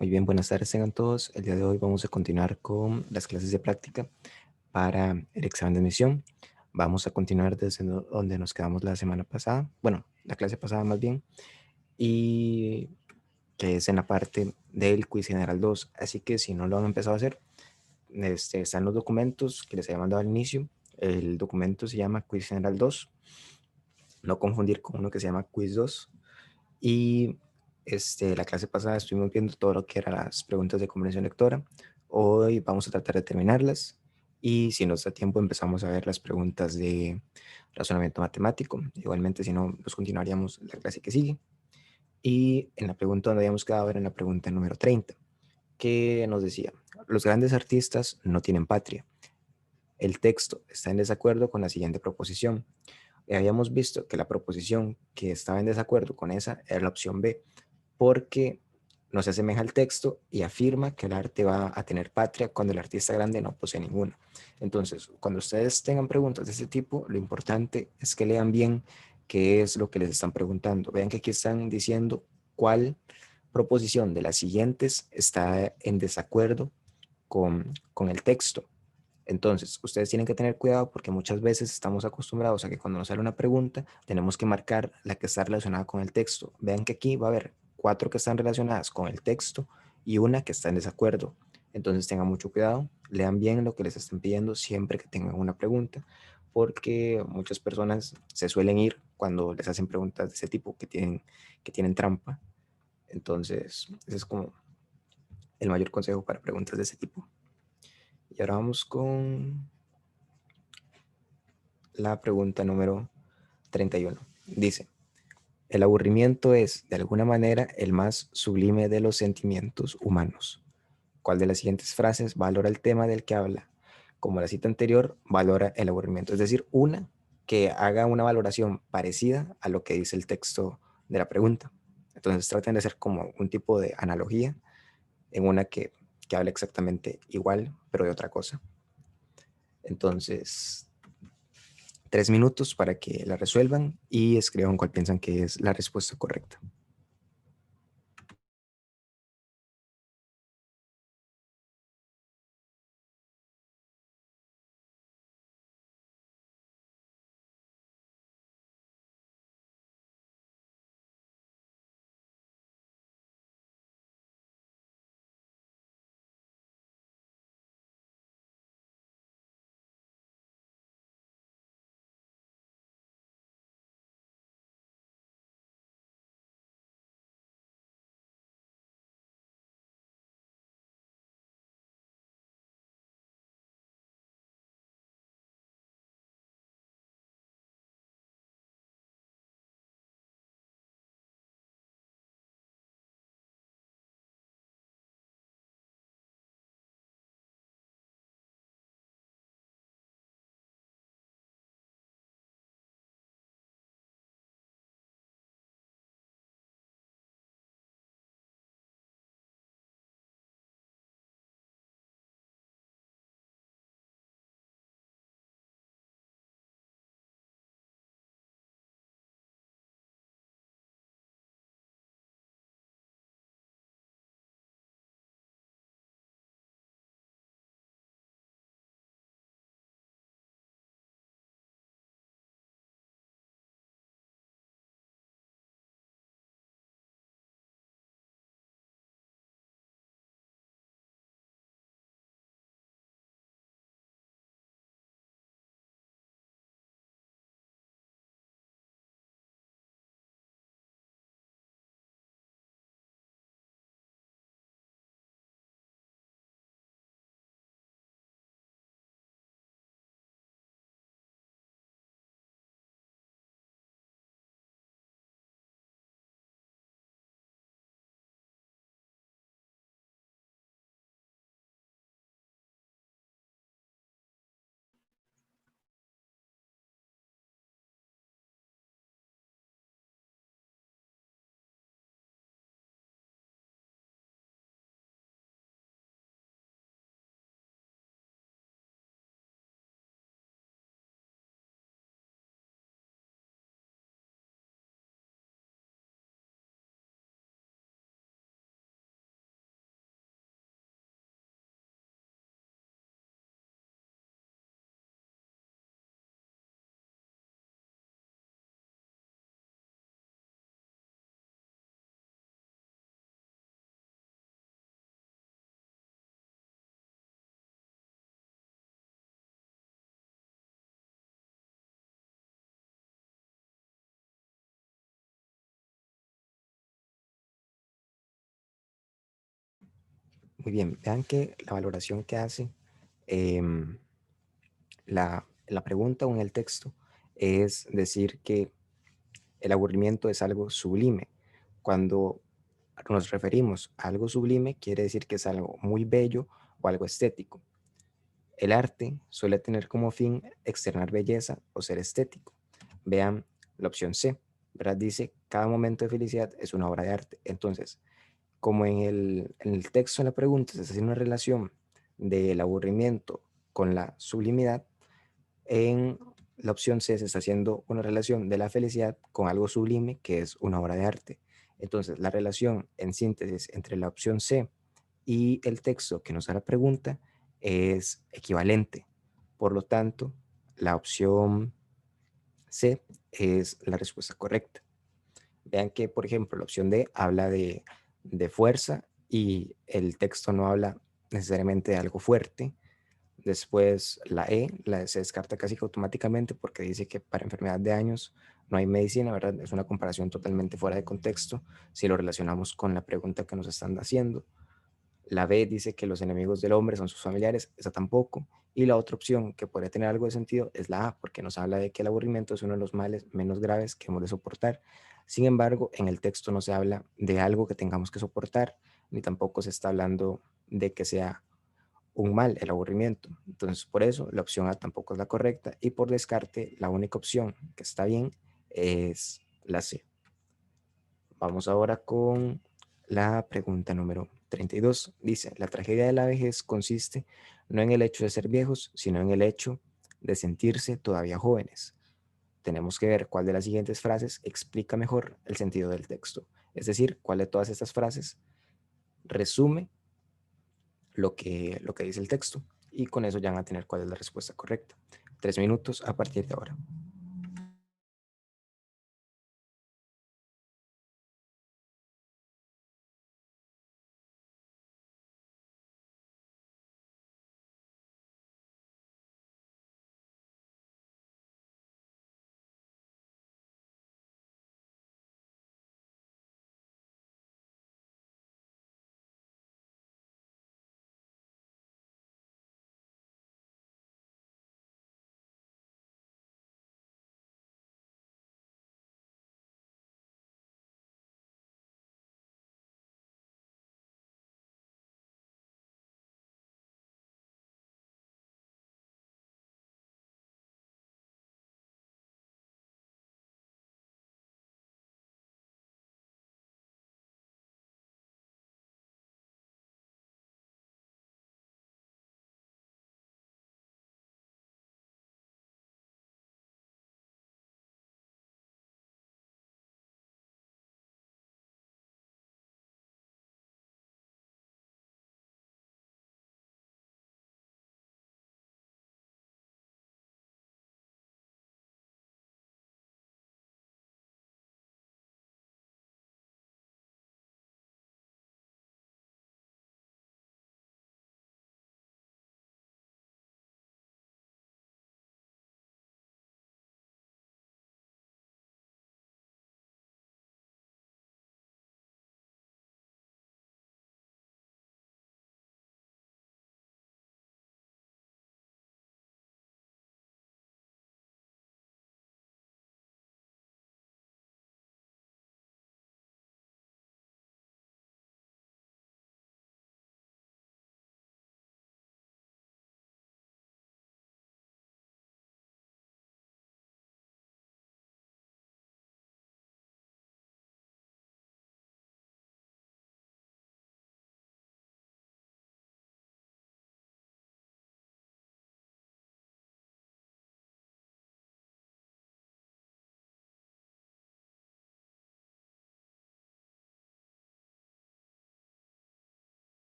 Muy bien, buenas tardes tengan todos. El día de hoy vamos a continuar con las clases de práctica para el examen de admisión. Vamos a continuar desde donde nos quedamos la semana pasada, bueno, la clase pasada más bien, y que es en la parte del quiz general 2. Así que si no lo han empezado a hacer, están los documentos que les había mandado al inicio. El documento se llama quiz general 2, no confundir con uno que se llama quiz 2. Y la clase pasada estuvimos viendo todo lo que eran las preguntas de comprensión lectora. Hoy vamos a tratar de terminarlas. Y si nos da tiempo, empezamos a ver las preguntas de razonamiento matemático. Igualmente, si no, pues continuaríamos la clase que sigue. Y en la pregunta donde habíamos quedado era en la pregunta número 30, que nos decía, los grandes artistas no tienen patria. El texto está en desacuerdo con la siguiente proposición. Habíamos visto que la proposición que estaba en desacuerdo con esa era la opción B, porque no se asemeja al texto y afirma que el arte va a tener patria cuando el artista grande no posee ninguna. Entonces, cuando ustedes tengan preguntas de este tipo, lo importante es que lean bien qué es lo que les están preguntando. Vean que aquí están diciendo cuál proposición de las siguientes está en desacuerdo con el texto. Entonces, ustedes tienen que tener cuidado porque muchas veces estamos acostumbrados a que cuando nos sale una pregunta, tenemos que marcar la que está relacionada con el texto. Vean que aquí va a haber 4 que están relacionadas con el texto y una que está en desacuerdo. Entonces, tengan mucho cuidado, lean bien lo que les estén pidiendo siempre que tengan una pregunta, porque muchas personas se suelen ir cuando les hacen preguntas de ese tipo que tienen trampa. Entonces, ese es como el mayor consejo para preguntas de ese tipo. Y ahora vamos con la pregunta número 31. Dice, el aburrimiento es, de alguna manera, el más sublime de los sentimientos humanos. ¿Cuál de las siguientes frases valora el tema del que habla? Como la cita anterior, valora el aburrimiento. Es decir, una que haga una valoración parecida a lo que dice el texto de la pregunta. Entonces traten de hacer como un tipo de analogía en una que hable exactamente igual, pero de otra cosa. Entonces, 3 minutos para que la resuelvan y escriban cuál piensan que es la respuesta correcta. Muy bien, vean que la valoración que hace em, la pregunta o en el texto es decir que el aburrimiento es algo sublime. Cuando nos referimos a algo sublime, quiere decir que es algo muy bello o algo estético. El arte suele tener como fin externar belleza o ser estético. Vean la opción C, ¿verdad? Dice, cada momento de felicidad es una obra de arte. Entonces, como en el texto, en la pregunta, se está haciendo una relación del aburrimiento con la sublimidad, en la opción C se está haciendo una relación de la felicidad con algo sublime, que es una obra de arte. Entonces, la relación en síntesis entre la opción C y el texto que nos da la pregunta es equivalente. Por lo tanto, la opción C es la respuesta correcta. Vean que, por ejemplo, la opción D habla de fuerza y el texto no habla necesariamente de algo fuerte. Después la E se descarta casi que automáticamente porque dice que para enfermedad de años no hay medicina, ¿verdad? Es una comparación totalmente fuera de contexto si lo relacionamos con la pregunta que nos están haciendo. La B dice que los enemigos del hombre son sus familiares, esa tampoco. Y la otra opción que podría tener algo de sentido es la A, porque nos habla de que el aburrimiento es uno de los males menos graves que hemos de soportar. Sin embargo, en el texto no se habla de algo que tengamos que soportar, ni tampoco se está hablando de que sea un mal el aburrimiento. Entonces, por eso la opción A tampoco es la correcta y por descarte, la única opción que está bien es la C. Vamos ahora con la pregunta número 32. Dice, la tragedia de la vejez consiste no en el hecho de ser viejos, sino en el hecho de sentirse todavía jóvenes. Tenemos que ver cuál de las siguientes frases explica mejor el sentido del texto. Es decir, cuál de todas estas frases resume lo que dice el texto. Y con eso ya van a tener cuál es la respuesta correcta. 3 minutos a partir de ahora.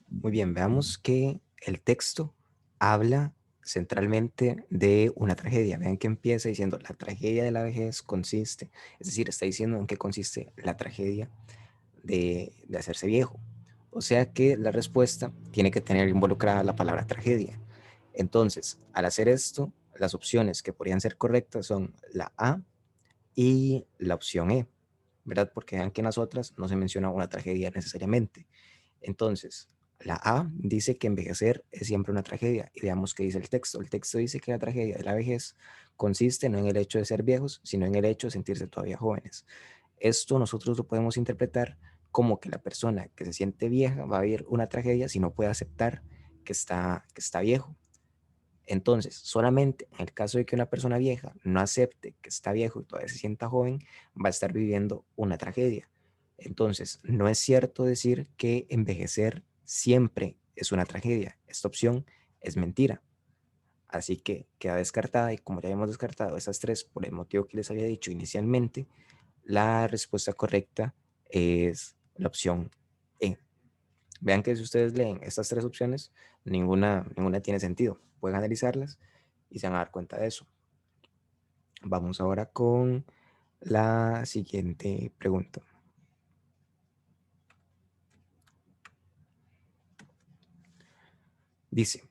Muy bien, veamos que el texto habla centralmente de una tragedia. Vean que empieza diciendo, la tragedia de la vejez consiste, es decir, está diciendo en qué consiste la tragedia de hacerse viejo. O sea que la respuesta tiene que tener involucrada la palabra tragedia. Entonces, al hacer esto, las opciones que podrían ser correctas son la A y la opción E, ¿verdad? Porque vean que en las otras no se menciona una tragedia necesariamente. Entonces, la A dice que envejecer es siempre una tragedia y veamos qué dice el texto. El texto dice que la tragedia de la vejez consiste no en el hecho de ser viejos, sino en el hecho de sentirse todavía jóvenes. Esto nosotros lo podemos interpretar como que la persona que se siente vieja va a vivir una tragedia si no puede aceptar que está viejo. Entonces, solamente en el caso de que una persona vieja no acepte que está viejo y todavía se sienta joven, va a estar viviendo una tragedia. Entonces, no es cierto decir que envejecer siempre es una tragedia. Esta opción es mentira. Así que queda descartada y como ya hemos descartado esas tres por el motivo que les había dicho inicialmente, la respuesta correcta es la opción E. Vean que si ustedes leen estas tres opciones, ninguna tiene sentido. Pueden analizarlas y se van a dar cuenta de eso. Vamos ahora con la siguiente pregunta. Dice,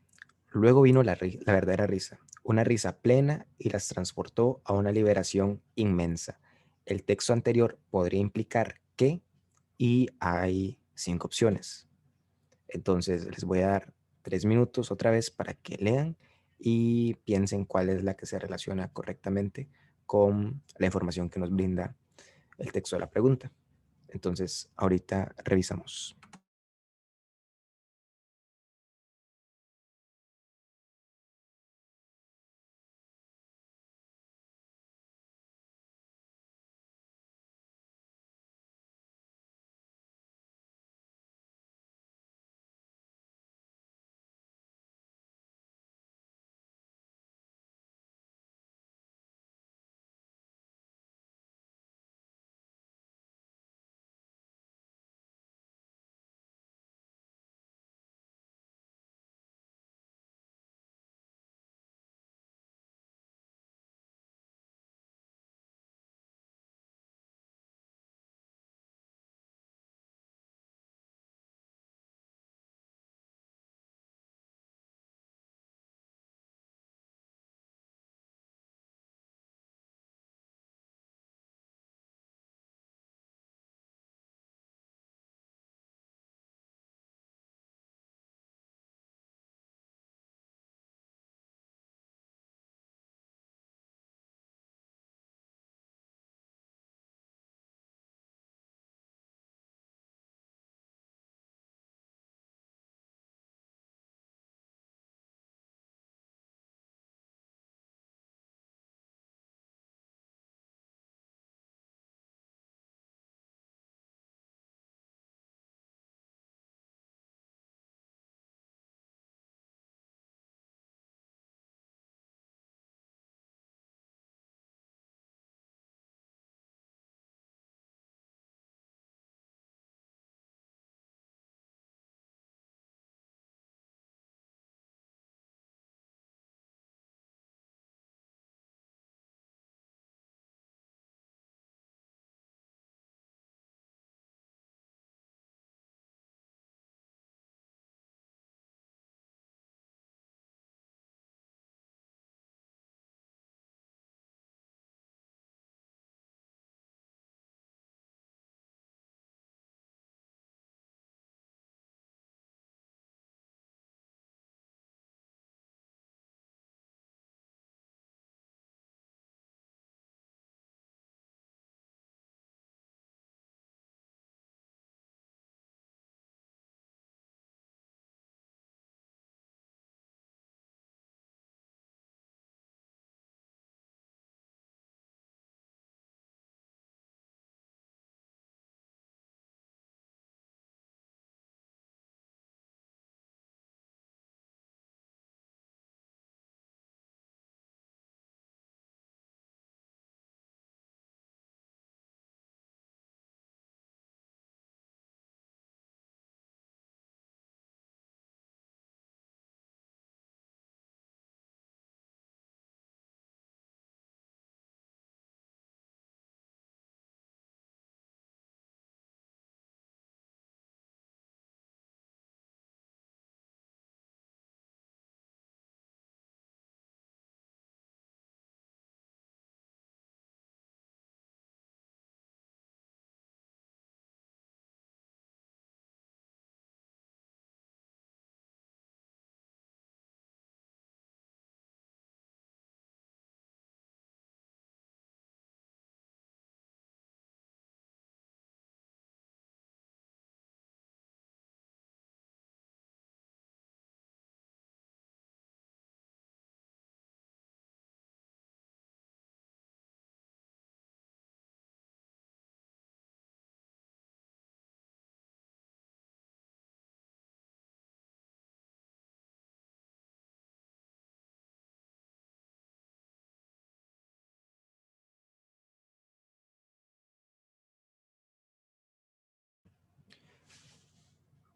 luego vino la verdadera risa, una risa plena y las transportó a una liberación inmensa. El texto anterior podría implicar que, y hay 5 opciones. Entonces les voy a dar 3 minutos otra vez para que lean y piensen cuál es la que se relaciona correctamente con la información que nos brinda el texto de la pregunta. Entonces, ahorita revisamos.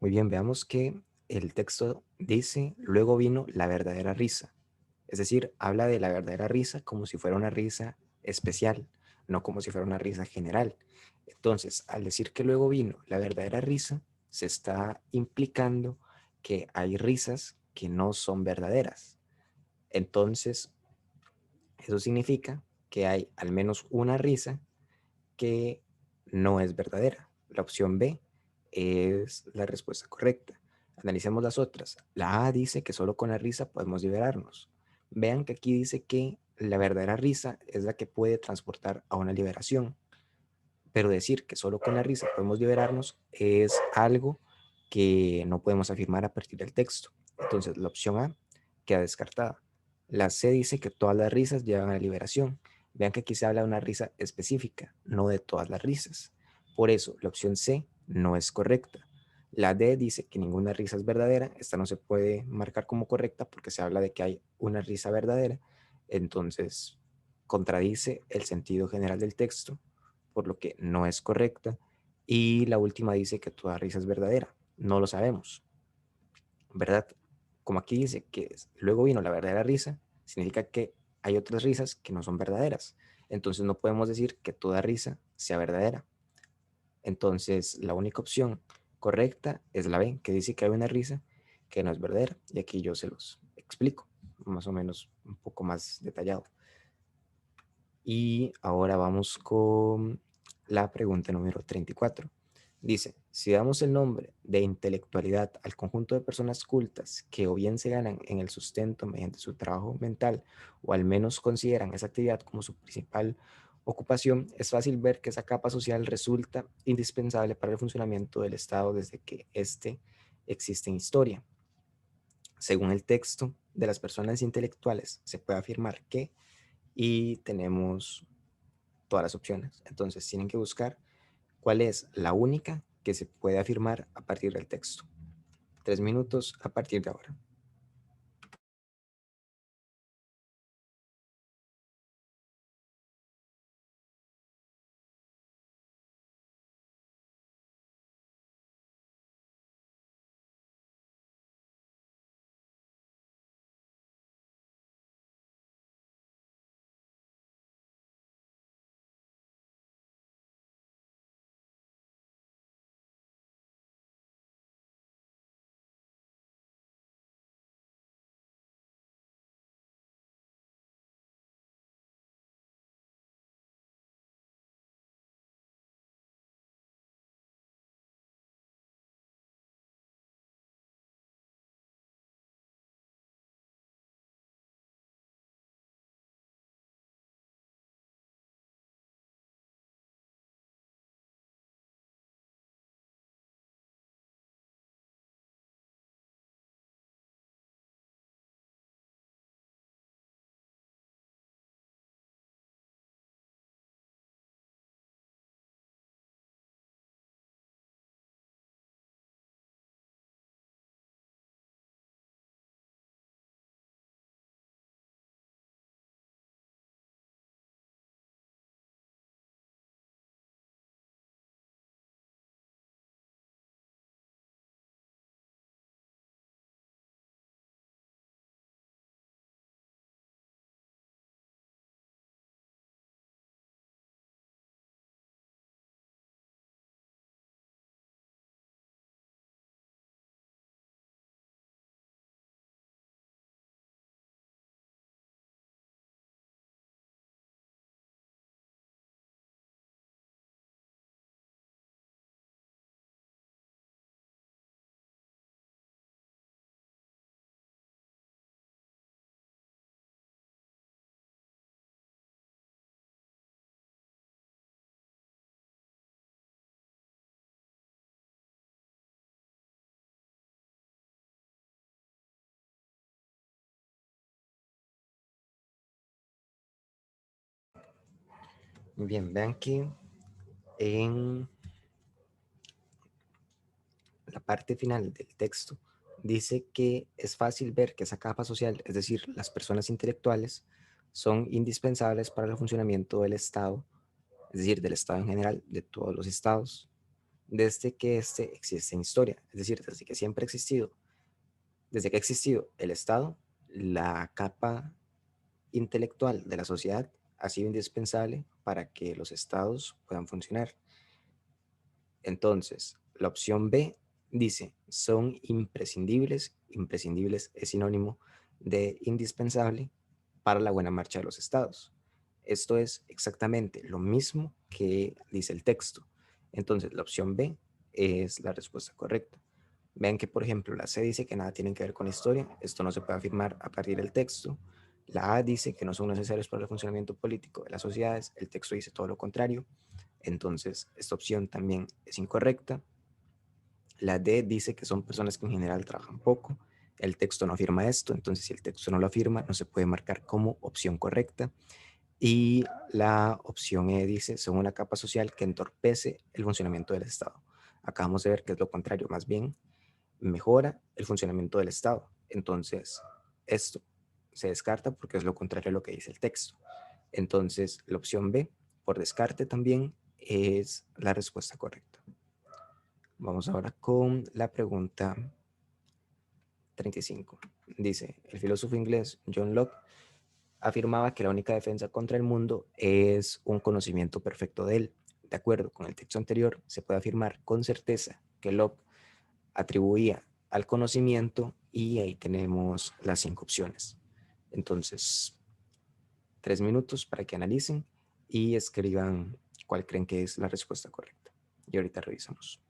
Muy bien, veamos que el texto dice, luego vino la verdadera risa. Es decir, habla de la verdadera risa como si fuera una risa especial, no como si fuera una risa general. Entonces, al decir que luego vino la verdadera risa, se está implicando que hay risas que no son verdaderas. Entonces, eso significa que hay al menos una risa que no es verdadera. La opción B es la respuesta correcta. Analicemos las otras. La A dice que solo con la risa podemos liberarnos. Vean que aquí dice que la verdadera risa es la que puede transportar a una liberación, pero decir que solo con la risa podemos liberarnos es algo que no podemos afirmar a partir del texto. Entonces la opción A queda descartada. La C dice que todas las risas llevan a la liberación. Vean que aquí se habla de una risa específica, no de todas las risas. Por eso la opción C no es correcta. La D dice que ninguna risa es verdadera. Esta no se puede marcar como correcta porque se habla de que hay una risa verdadera. Entonces contradice el sentido general del texto, por lo que no es correcta. Y la última dice que toda risa es verdadera. No lo sabemos, ¿verdad? Como aquí dice que luego vino la verdadera risa, significa que hay otras risas que no son verdaderas. Entonces no podemos decir que toda risa sea verdadera. Entonces la única opción correcta es la B, que dice que hay una risa que no es verdadera. Y aquí yo se los explico, más o menos un poco más detallado. Y ahora vamos con la pregunta número 34. Dice, si damos el nombre de intelectualidad al conjunto de personas cultas que o bien se ganan en el sustento mediante su trabajo mental o al menos consideran esa actividad como su principal ocupación, es fácil ver que esa capa social resulta indispensable para el funcionamiento del Estado desde que éste existe en historia. Según el texto de las personas intelectuales, se puede afirmar que, y tenemos todas las opciones. Entonces tienen que buscar cuál es la única que se puede afirmar a partir del texto. 3 minutos a partir de ahora. Bien, vean que en la parte final del texto dice que es fácil ver que esa capa social, es decir, las personas intelectuales, son indispensables para el funcionamiento del Estado, es decir, del Estado en general, de todos los estados, desde que este existe en historia, es decir, desde que siempre ha existido, desde que ha existido el Estado, la capa intelectual de la sociedad ha sido indispensable para que los estados puedan funcionar. Entonces, la opción B dice, son imprescindibles. Imprescindibles es sinónimo de indispensable para la buena marcha de los estados. Esto es exactamente lo mismo que dice el texto. Entonces, la opción B es la respuesta correcta. Vean que, por ejemplo, la C dice que nada tiene que ver con la historia. Esto no se puede afirmar a partir del texto. La A dice que no son necesarios para el funcionamiento político de las sociedades. El texto dice todo lo contrario. Entonces, esta opción también es incorrecta. La D dice que son personas que en general trabajan poco. El texto no afirma esto, entonces si el texto no lo afirma, no se puede marcar como opción correcta. Y la opción E dice, son una capa social que entorpece el funcionamiento del Estado. Acabamos de ver que es lo contrario, más bien mejora el funcionamiento del Estado. Entonces, esto se descarta porque es lo contrario a lo que dice el texto. Entonces, la opción B, por descarte también, es la respuesta correcta. Vamos ahora con la pregunta 35. Dice, el filósofo inglés John Locke afirmaba que la única defensa contra el mundo es un conocimiento perfecto de él. De acuerdo con el texto anterior, se puede afirmar con certeza que Locke atribuía al conocimiento y ahí tenemos las 5 opciones. Entonces, 3 minutos para que analicen y escriban cuál creen que es la respuesta correcta. Y ahorita revisamos.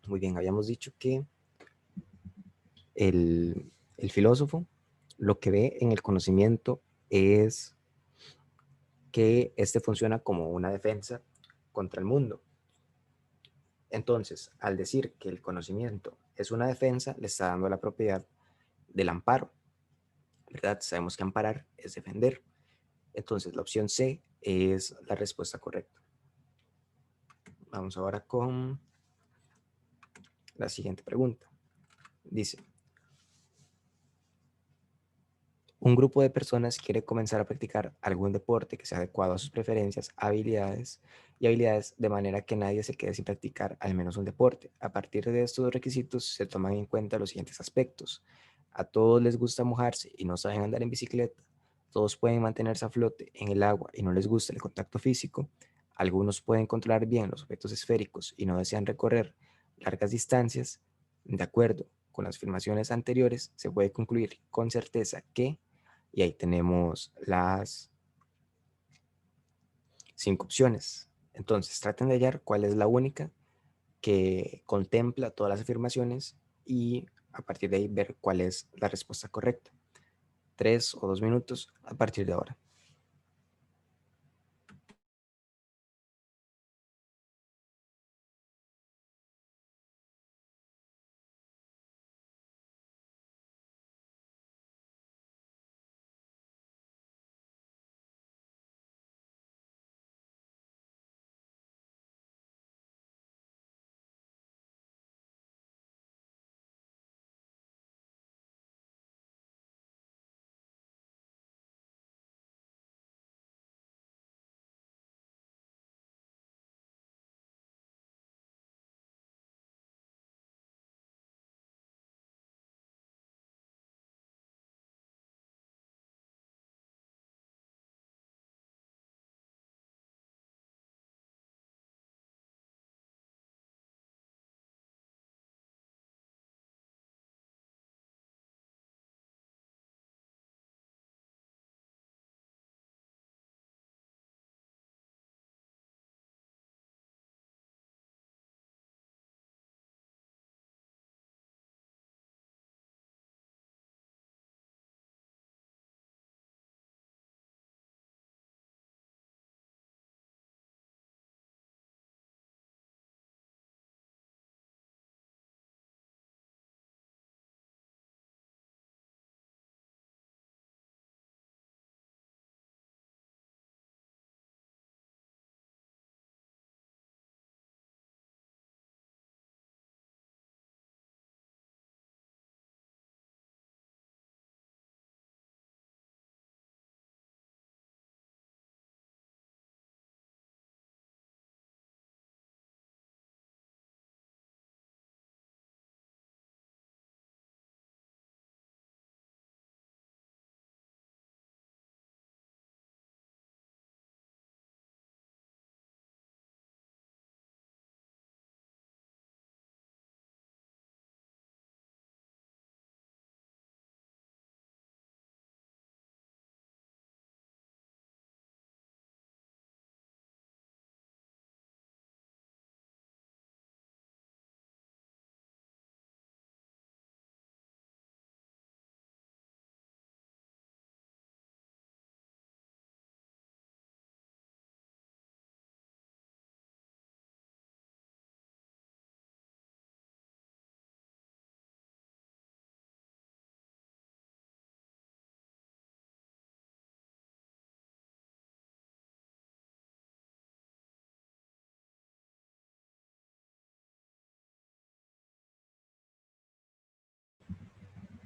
Muy bien, habíamos dicho que el filósofo lo que ve en el conocimiento es que este funciona como una defensa contra el mundo. Entonces, al decir que el conocimiento es una defensa, le está dando la propiedad del amparo, ¿verdad? Sabemos que amparar es defender. Entonces, la opción C es la respuesta correcta. Vamos ahora con la siguiente pregunta. Dice, Un grupo de personas quiere comenzar a practicar algún deporte que sea adecuado a sus preferencias, habilidades, de manera que nadie se quede sin practicar al menos un deporte. A partir de estos requisitos se toman en cuenta los siguientes aspectos. A todos les gusta mojarse y no saben andar en bicicleta. Todos pueden mantenerse a flote en el agua y no les gusta el contacto físico. Algunos pueden controlar bien los objetos esféricos y no desean recorrer largas distancias. De acuerdo con las afirmaciones anteriores, se puede concluir con certeza que, y ahí tenemos las 5 opciones. Entonces, traten de hallar cuál es la única que contempla todas las afirmaciones y a partir de ahí ver cuál es la respuesta correcta. 3 o 2 minutos a partir de ahora.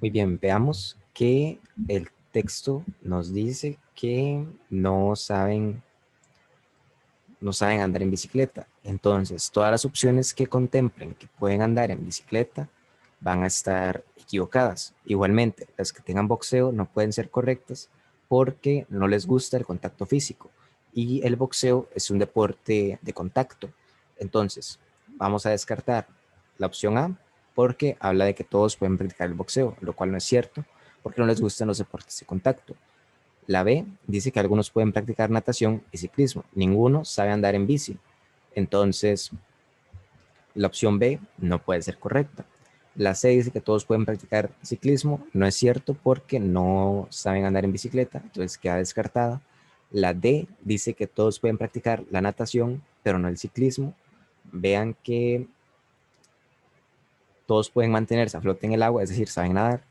Muy bien, veamos que el texto nos dice que no saben andar en bicicleta. Entonces, todas las opciones que contemplen que pueden andar en bicicleta van a estar equivocadas. Igualmente, las que tengan boxeo no pueden ser correctas porque no les gusta el contacto físico. Y el boxeo es un deporte de contacto. Entonces, vamos a descartar la opción A porque habla de que todos pueden practicar el boxeo, lo cual no es cierto porque no les gustan los deportes de contacto. La B dice que algunos pueden practicar natación y ciclismo. Ninguno sabe andar en bici. Entonces, la opción B no puede ser correcta. La C dice que todos pueden practicar ciclismo. No es cierto porque no saben andar en bicicleta, entonces queda descartada. La D dice que todos pueden practicar la natación, pero no el ciclismo. Vean que todos pueden mantenerse a flote en el agua, es decir, saben nadar.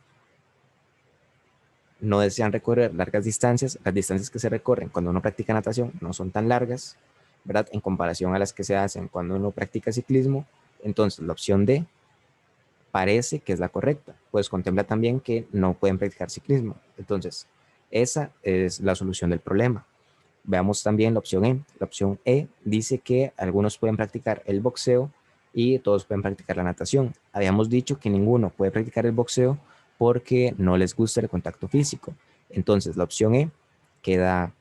No desean recorrer largas distancias. Las distancias que se recorren cuando uno practica natación no son tan largas, ¿verdad? En comparación a las que se hacen cuando uno practica ciclismo. Entonces, la opción D parece que es la correcta, pues contempla también que no pueden practicar ciclismo. Entonces, Esa es la solución del problema. Veamos también la opción E. La opción E dice que algunos pueden practicar el boxeo y todos pueden practicar la natación. Habíamos dicho que ninguno puede practicar el boxeo porque no les gusta el contacto físico. Entonces la opción E queda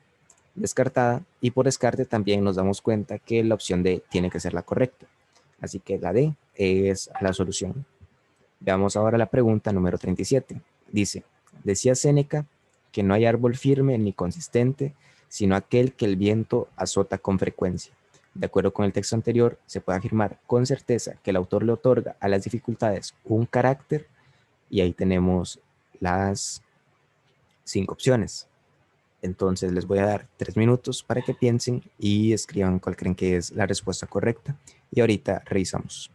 descartada y por descarte también nos damos cuenta que la opción D tiene que ser la correcta. Así que la D es la solución. Veamos ahora la pregunta número 37. Dice, decía Séneca que no hay árbol firme ni consistente, sino aquel que el viento azota con frecuencia. De acuerdo con el texto anterior, se puede afirmar con certeza que el autor le otorga a las dificultades un carácter y ahí tenemos las 5 opciones. Entonces les voy a dar 3 minutos para que piensen y escriban cuál creen que es la respuesta correcta. Y ahorita revisamos.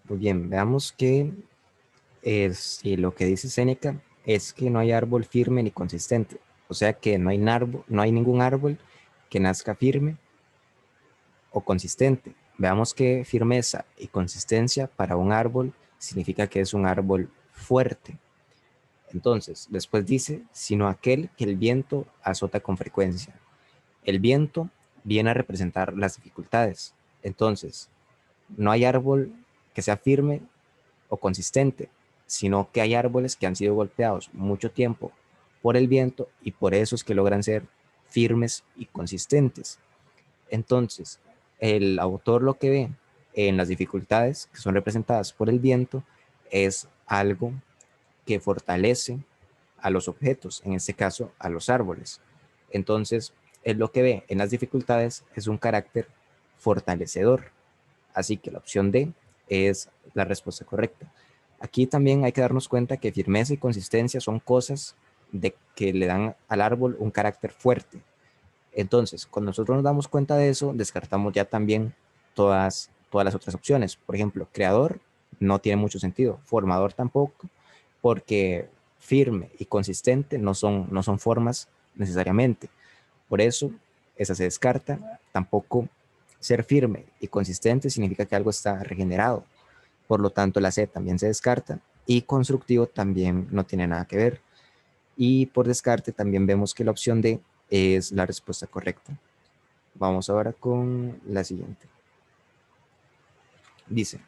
Muy bien, veamos que y lo que dice Séneca es que no hay árbol firme ni consistente. O sea que no hay ningún árbol que nazca firme o consistente. Veamos que firmeza y consistencia para un árbol significa que es un árbol fuerte. Entonces, después dice, sino aquel que el viento azota con frecuencia. El viento viene a representar las dificultades. Entonces, no hay árbol que sea firme o consistente, sino que hay árboles que han sido golpeados mucho tiempo por el viento y por eso es que logran ser firmes y consistentes. Entonces, el autor lo que ve en las dificultades que son representadas por el viento es algo que fortalece a los objetos, en este caso a los árboles. Entonces, él lo que ve en las dificultades es un carácter fortalecedor. Así que la opción D es la respuesta correcta. Aquí también hay que darnos cuenta que firmeza y consistencia son cosas que le dan al árbol un carácter fuerte. Entonces, cuando nosotros nos damos cuenta de eso, descartamos ya también todas todas las otras opciones. Por ejemplo, creador no tiene mucho sentido, formador tampoco, porque firme y consistente no son formas necesariamente. Por eso, esa se descarta. Tampoco ser firme y consistente significa que algo está regenerado. Por lo tanto, la C también se descarta. Y constructivo también no tiene nada que ver. Y por descarte también vemos que la opción D es la respuesta correcta. Vamos ahora con la siguiente. Dice,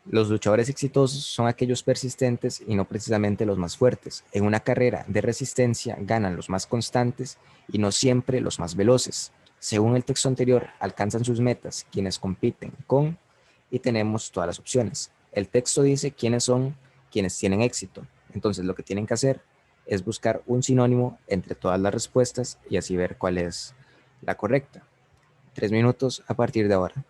los luchadores exitosos son aquellos persistentes y no precisamente los más fuertes. En una carrera de resistencia ganan los más constantes y no siempre los más veloces. Según el texto anterior, alcanzan sus metas quienes compiten con, y tenemos todas las opciones. El texto dice quiénes son quienes tienen éxito. Entonces lo que tienen que hacer es buscar un sinónimo entre todas las respuestas y así ver cuál es la correcta. 3 minutos a partir de ahora.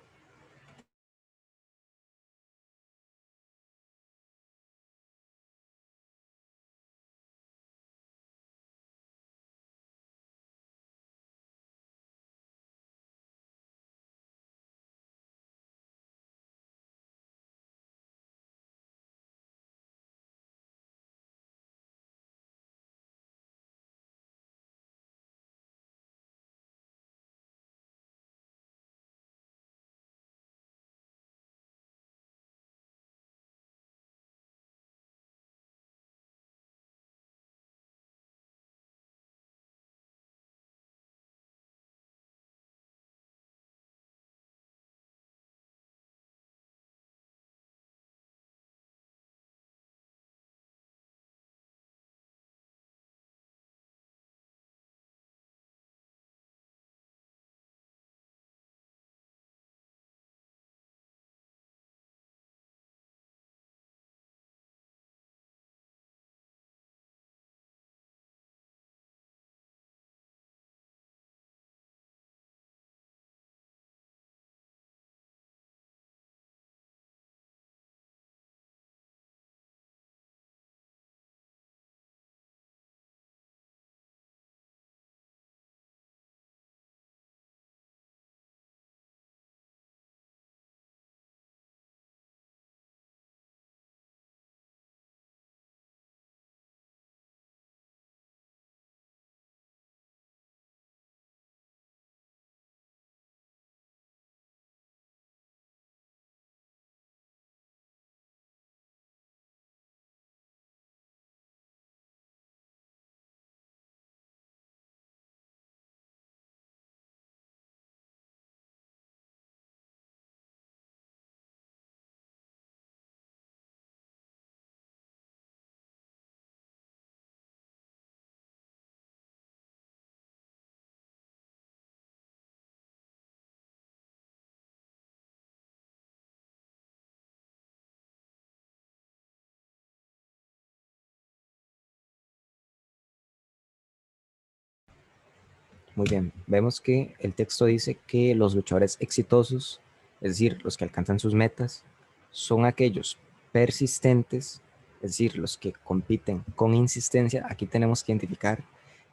Muy bien, vemos que el texto dice que los luchadores exitosos, es decir, los que alcanzan sus metas, son aquellos persistentes, es decir, los que compiten con insistencia. Aquí tenemos que identificar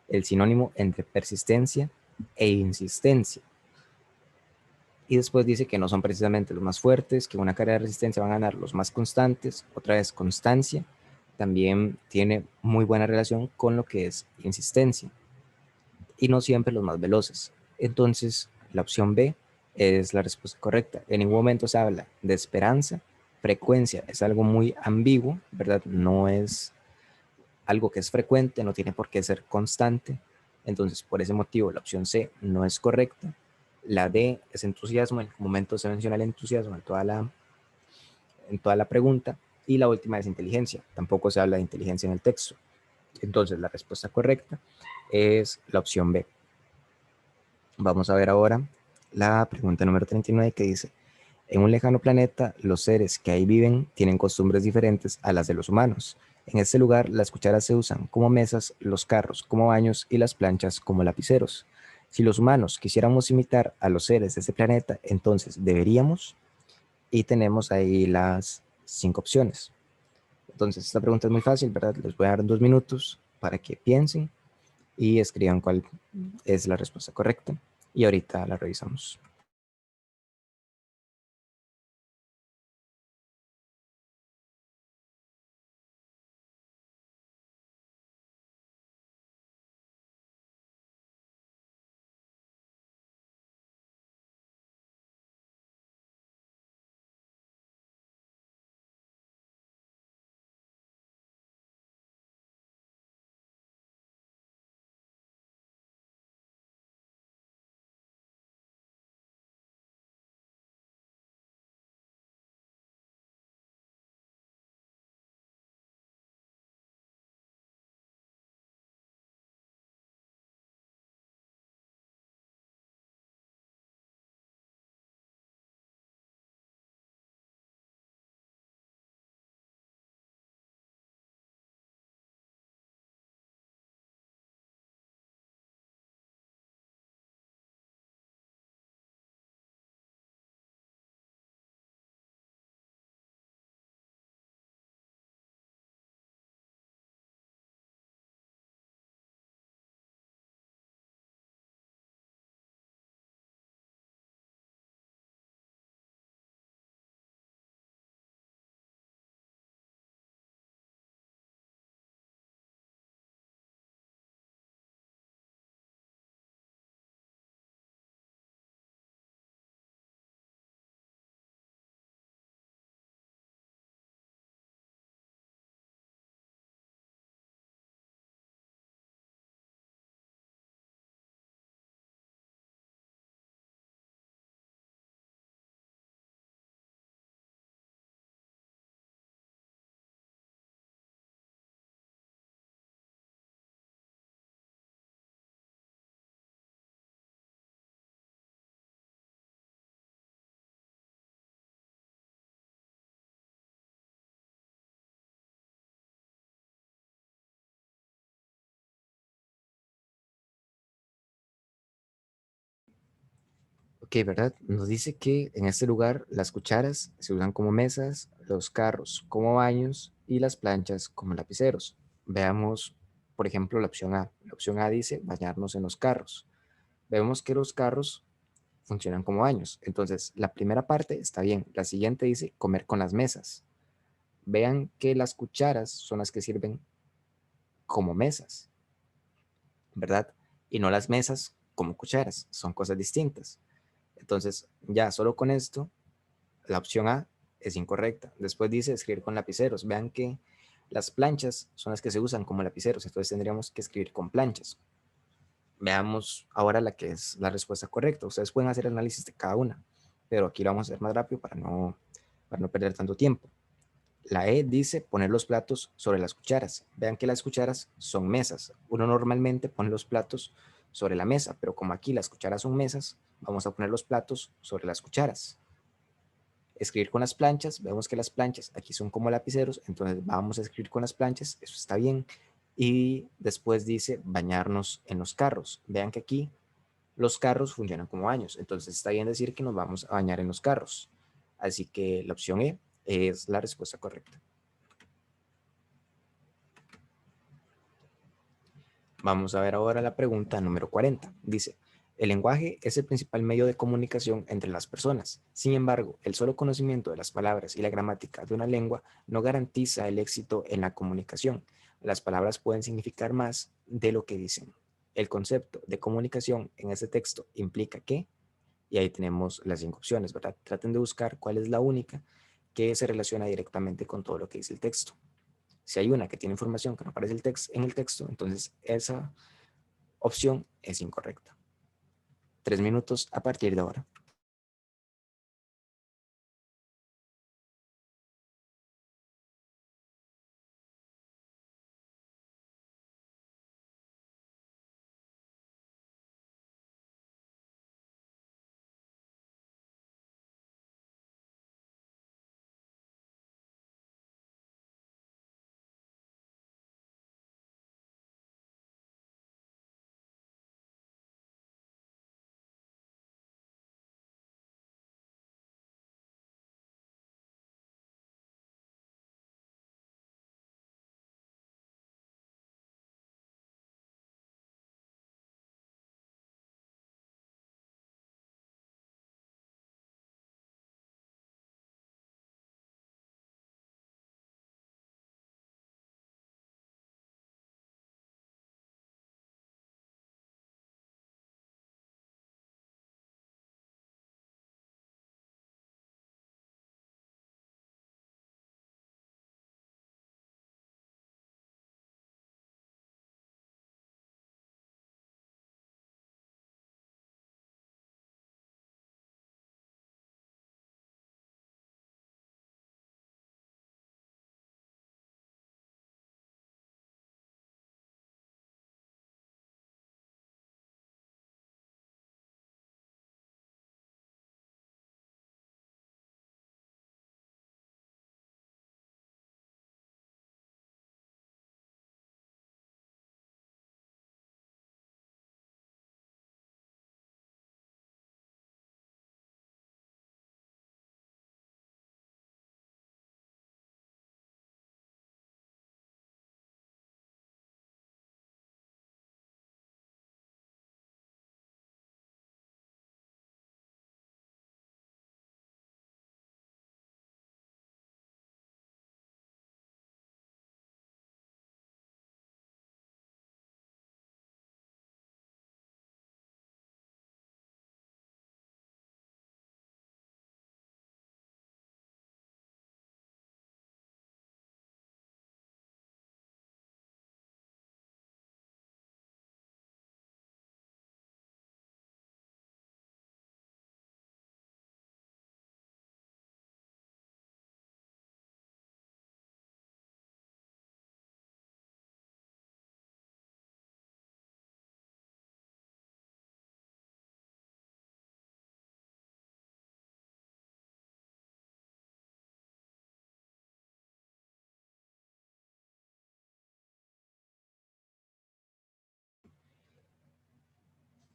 el sinónimo entre persistencia e insistencia. Y después dice que no son precisamente los más fuertes, que en una carrera de resistencia van a ganar los más constantes. Otra vez, constancia también tiene muy buena relación con lo que es insistencia y no siempre los más veloces. Entonces, la opción B es la respuesta correcta. En ningún momento se habla de esperanza. Frecuencia es algo muy ambiguo, ¿verdad? No es algo que es frecuente, no tiene por qué ser constante. Entonces, por ese motivo, la opción C no es correcta. La D es entusiasmo. En ningún momento se menciona el entusiasmo en toda la pregunta. Y la última es inteligencia. Tampoco se habla de inteligencia en el texto. Entonces, la respuesta correcta es la opción B. Vamos a ver ahora la pregunta número 39 que dice, en un lejano planeta, los seres que ahí viven tienen costumbres diferentes a las de los humanos. En este lugar, las cucharas se usan como mesas, los carros como baños y las planchas como lapiceros. Si los humanos quisiéramos imitar a los seres de este planeta, entonces deberíamos, y tenemos ahí las 5 opciones. Entonces, esta pregunta es muy fácil, ¿verdad? Les voy a dar 2 minutos para que piensen y escriban cuál es la respuesta correcta. Y ahorita la revisamos. Ok, ¿verdad? Nos dice que en este lugar las cucharas se usan como mesas, los carros como baños y las planchas como lapiceros. Veamos, por ejemplo, la opción A. La opción A dice bañarnos en los carros. Vemos que los carros funcionan como baños. Entonces, la primera parte está bien. La siguiente dice comer con las mesas. Vean que las cucharas son las que sirven como mesas, ¿verdad? Y no las mesas como cucharas. Son cosas distintas. Entonces, ya solo con esto la opción A es incorrecta. Después dice escribir con lapiceros. Vean que las planchas son las que se usan como lapiceros, entonces tendríamos que escribir con planchas. Veamos ahora la que es la respuesta correcta. Ustedes pueden hacer el análisis de cada una, pero aquí lo vamos a hacer más rápido para no perder tanto tiempo. La E dice poner los platos sobre las cucharas. Vean que las cucharas son mesas. Uno normalmente pone los platos sobre la mesa, pero como aquí las cucharas son mesas, vamos a poner los platos sobre las cucharas. Escribir con las planchas, vemos que las planchas aquí son como lapiceros, entonces vamos a escribir con las planchas, eso está bien. Y después dice bañarnos en los carros. Vean que aquí los carros funcionan como baños, entonces está bien decir que nos vamos a bañar en los carros. Así que la opción E es la respuesta correcta. Vamos a ver ahora la pregunta número 40. Dice, el lenguaje es el principal medio de comunicación entre las personas. Sin embargo, el solo conocimiento de las palabras y la gramática de una lengua no garantiza el éxito en la comunicación. Las palabras pueden significar más de lo que dicen. El concepto de comunicación en este texto implica que, y ahí tenemos las 5 opciones, ¿verdad? Traten de buscar cuál es la única que se relaciona directamente con todo lo que dice el texto. Si hay una que tiene información que no aparece en el texto, entonces esa opción es incorrecta. 3 minutos a partir de ahora.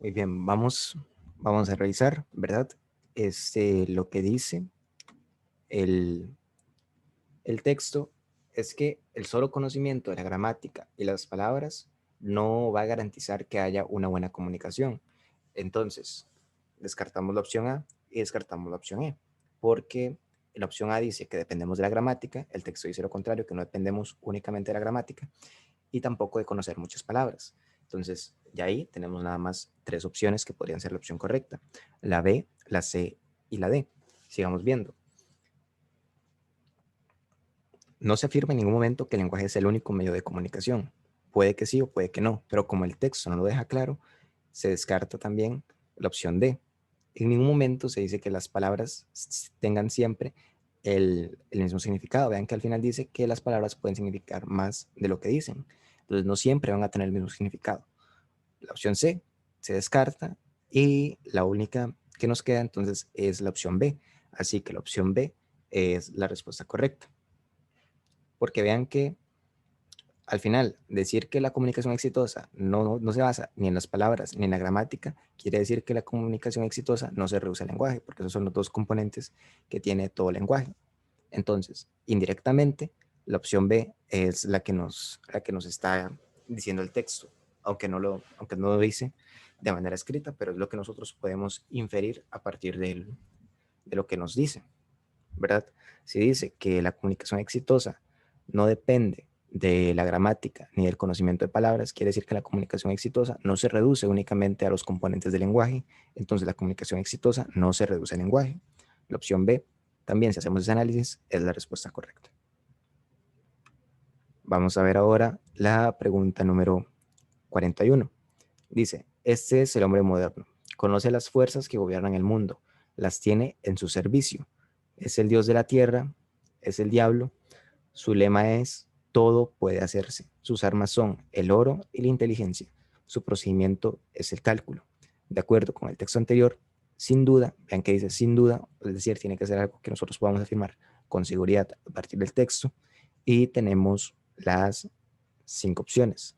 Muy bien, vamos. vamos a revisar, ¿verdad? Lo que dice el, el texto es que el solo conocimiento de la gramática y las palabras no va a garantizar que haya una buena comunicación. Entonces, descartamos la opción A y descartamos la opción E, porque la opción A dice que dependemos de la gramática, el texto dice lo contrario, que no dependemos únicamente de la gramática y tampoco de conocer muchas palabras. Entonces, ya ahí tenemos nada más tres opciones que podrían ser la opción correcta: la B, la C y la D. Sigamos viendo. No se afirma en ningún momento que el lenguaje es el único medio de comunicación. Puede que sí o puede que no, pero como el texto no lo deja claro, se descarta también la opción D. En ningún momento se dice que las palabras tengan siempre el mismo significado. Vean que al final dice que las palabras pueden significar más de lo que dicen. Entonces no siempre van a tener el mismo significado. La opción C se descarta y la única que nos queda entonces es la opción B. Así que la opción B es la respuesta correcta. Porque vean que al final, decir que la comunicación exitosa no se basa ni en las palabras ni en la gramática, quiere decir que la comunicación exitosa no se reduce al lenguaje, porque esos son los dos componentes que tiene todo lenguaje. Entonces, indirectamente, la opción B es la que nos está diciendo el texto, aunque no lo dice de manera escrita, pero es lo que nosotros podemos inferir a partir de lo que nos dice, ¿verdad? Si dice que la comunicación exitosa no depende de la gramática ni del conocimiento de palabras, quiere decir que la comunicación exitosa no se reduce únicamente a los componentes del lenguaje, entonces la comunicación exitosa no se reduce al lenguaje. La opción B, también si hacemos ese análisis, es la respuesta correcta. Vamos a ver ahora la pregunta número 41. Dice, este es el hombre moderno. Conoce las fuerzas que gobiernan el mundo. Las tiene en su servicio. Es el dios de la tierra. Es el diablo. Su lema es, todo puede hacerse. Sus armas son el oro y la inteligencia. Su procedimiento es el cálculo. De acuerdo con el texto anterior, sin duda, vean que dice sin duda, es decir, tiene que ser algo que nosotros podamos afirmar con seguridad a partir del texto. Y tenemos las 5 opciones.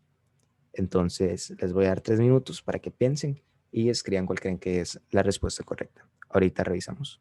Entonces, les voy a dar 3 minutos para que piensen y escriban cuál creen que es la respuesta correcta. Ahorita revisamos.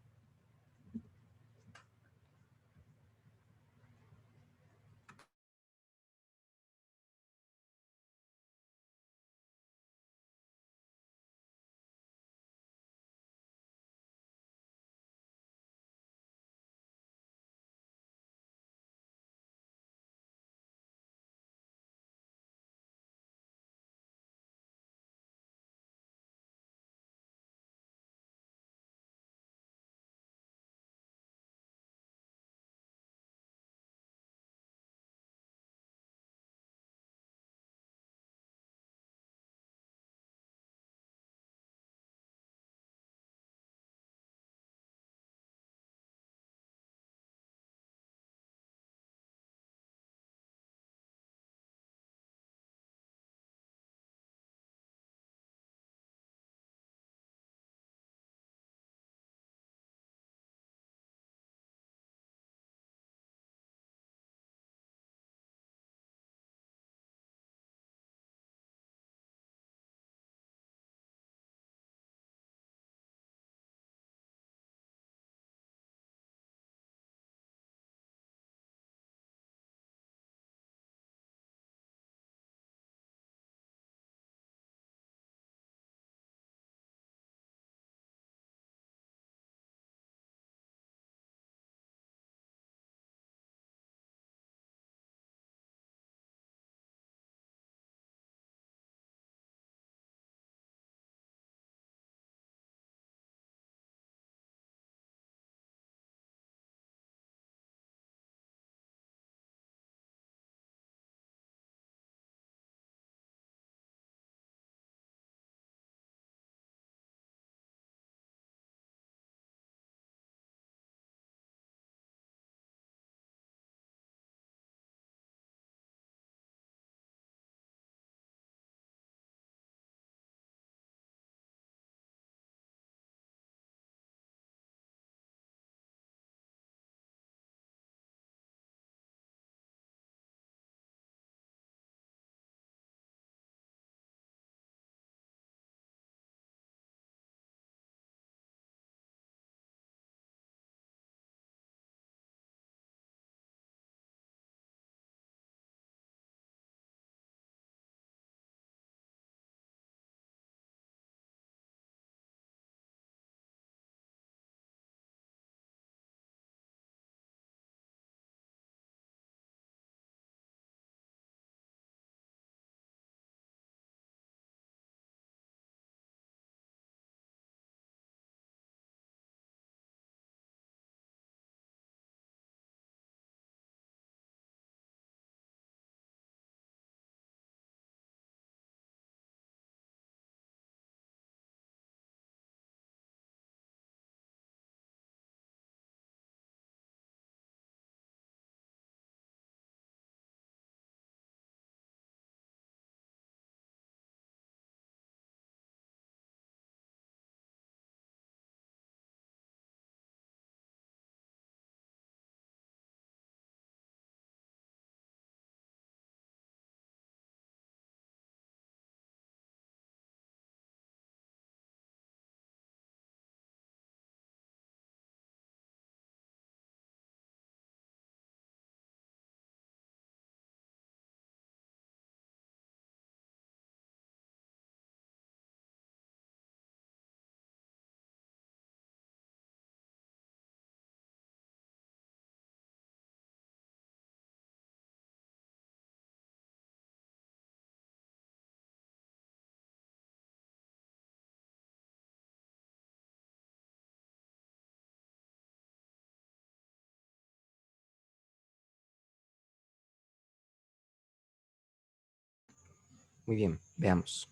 Muy bien, veamos.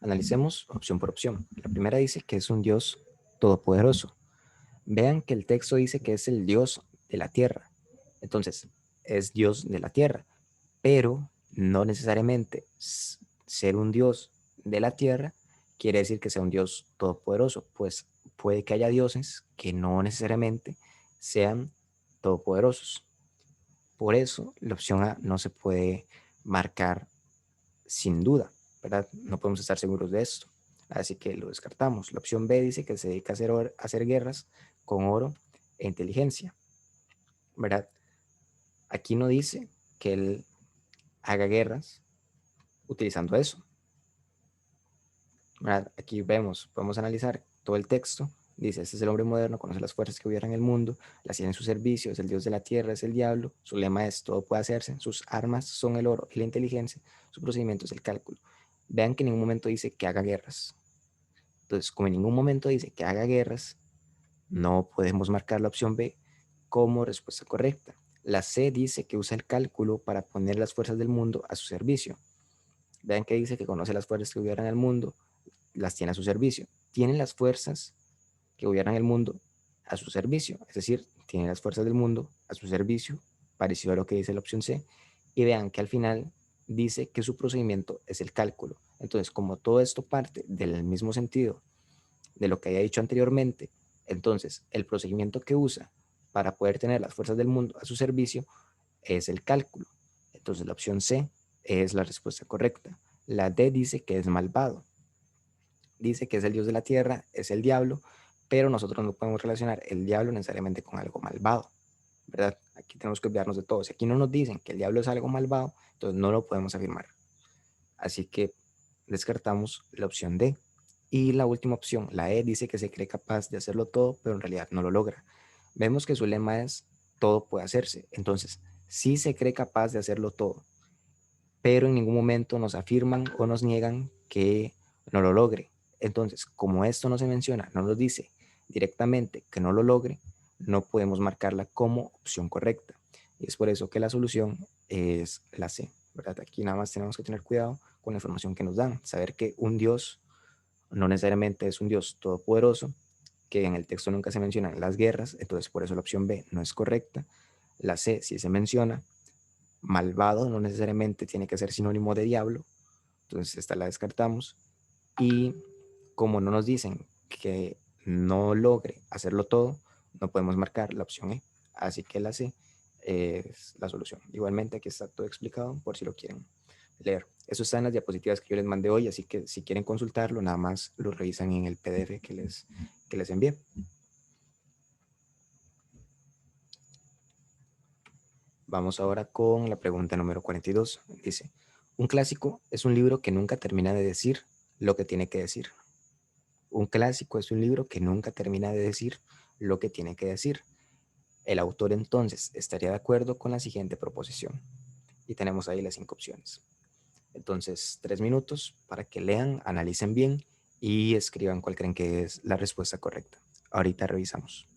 Analicemos opción por opción. La primera dice que es un Dios todopoderoso. Vean que el texto dice que es el Dios de la tierra. Entonces, es Dios de la tierra, pero no necesariamente ser un Dios de la tierra quiere decir que sea un Dios todopoderoso, pues puede que haya dioses que no necesariamente sean todopoderosos. Por eso, la opción A no se puede marcar sin duda, ¿verdad? No podemos estar seguros de esto. Así que lo descartamos. La opción B dice que se dedica a hacer guerras con oro e inteligencia, ¿verdad? Aquí no dice que él haga guerras utilizando eso, ¿verdad? Aquí vemos, podemos analizar todo el texto. Dice, este es el hombre moderno, conoce las fuerzas que hubieran en el mundo, las tiene en su servicio, es el dios de la tierra, es el diablo, su lema es todo puede hacerse, sus armas son el oro y la inteligencia, su procedimiento es el cálculo. Vean que en ningún momento dice que haga guerras. Entonces, como en ningún momento dice que haga guerras, no podemos marcar la opción B como respuesta correcta. La C dice que usa el cálculo para poner las fuerzas del mundo a su servicio. Vean que dice que conoce las fuerzas que gobiernan el mundo, las tiene a su servicio. Tienen las fuerzas que gobiernan el mundo a su servicio, es decir, tiene las fuerzas del mundo a su servicio, parecido a lo que dice la opción C. Y vean que al final dice que su procedimiento es el cálculo. Entonces, como todo esto parte del mismo sentido de lo que había dicho anteriormente, entonces el procedimiento que usa para poder tener las fuerzas del mundo a su servicio es el cálculo. Entonces la opción C es la respuesta correcta. La D dice que es malvado. Dice que es el dios de la tierra, es el diablo, pero nosotros no podemos relacionar el diablo necesariamente con algo malvado, ¿verdad? Aquí tenemos que olvidarnos de todo. Si aquí no nos dicen que el diablo es algo malvado, entonces no lo podemos afirmar. Así que descartamos la opción D. Y la última opción, la E, dice que se cree capaz de hacerlo todo, pero en realidad no lo logra. Vemos que su lema es todo puede hacerse. Entonces, sí se cree capaz de hacerlo todo, pero en ningún momento nos afirman o nos niegan que no lo logre. Entonces, como esto no se menciona, no nos dice directamente que no lo logre, no podemos marcarla como opción correcta. Y es por eso que la solución es la C, ¿verdad? Aquí nada más tenemos que tener cuidado con la información que nos dan, saber que un Dios no necesariamente es un Dios todopoderoso, que en el texto nunca se mencionan las guerras, entonces por eso la opción B no es correcta. La C sí se menciona, malvado no necesariamente tiene que ser sinónimo de diablo, entonces esta la descartamos. Y como no nos dicen que no logre hacerlo todo, no podemos marcar la opción E, así que la C es la solución. Igualmente aquí está todo explicado por si lo quieren leer. Eso está en las diapositivas que yo les mandé hoy, así que si quieren consultarlo, nada más lo revisan en el PDF que les envié. Vamos ahora con la pregunta número 42. Dice, un clásico es un libro que nunca termina de decir lo que tiene que decir. Un clásico es un libro que nunca termina de decir lo que tiene que decir. El autor entonces estaría de acuerdo con la siguiente proposición. Y tenemos ahí las 5 opciones. Entonces, 3 minutos para que lean, analicen bien y escriban cuál creen que es la respuesta correcta. Ahorita revisamos.